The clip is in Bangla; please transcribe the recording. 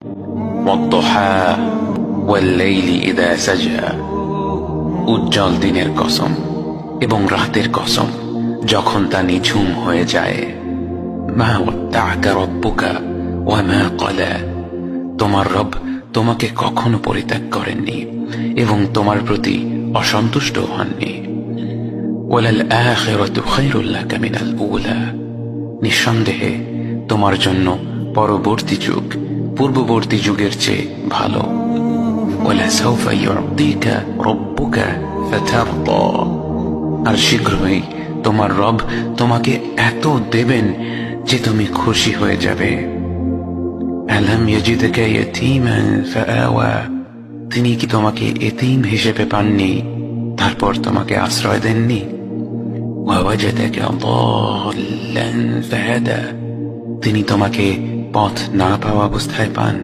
ওয়াদ-দুহা ওয়াল-লাইলি ইযা সাজা, উজ্জ্বল দিনের কসম এবং রাতের কসম যখন তা নিঝুম হয়ে যায়। মা ওয়াদ্দা'আকা রাব্বুকা ওয়া মা ক্বালা, তোমার রব তোমাকে কখনো পরিত্যাগ করেননি এবং তোমার প্রতি অসন্তুষ্ট হননি। ওয়ালাল আখিরাতু খায়রুল লাকা মিনাল উলা, নিঃসন্দেহে তোমার জন্য পরবর্তী যুগ পূর্ববর্তী যুগের চেয়ে ভালো। ওয়ালাসাউফা ইউ'তিকা রাব্বুকা ফাতারদা, আর শীঘ্রই তোমার রব তোমাকে এত দেবেন যে তুমি খুশি হয়ে যাবে। আলাম ইয়াজিদকা ইয়াতীমান ফাআওয়া, তিনি কি তোমাকে এতিম হিসেবে পাননি তারপর তোমাকে আশ্রয় দেননি? ওয়াওয়াজাদাকা দাল্লান ফাহাদা, তিনি তোমাকে পথ না পাওয়া অবস্থায় পান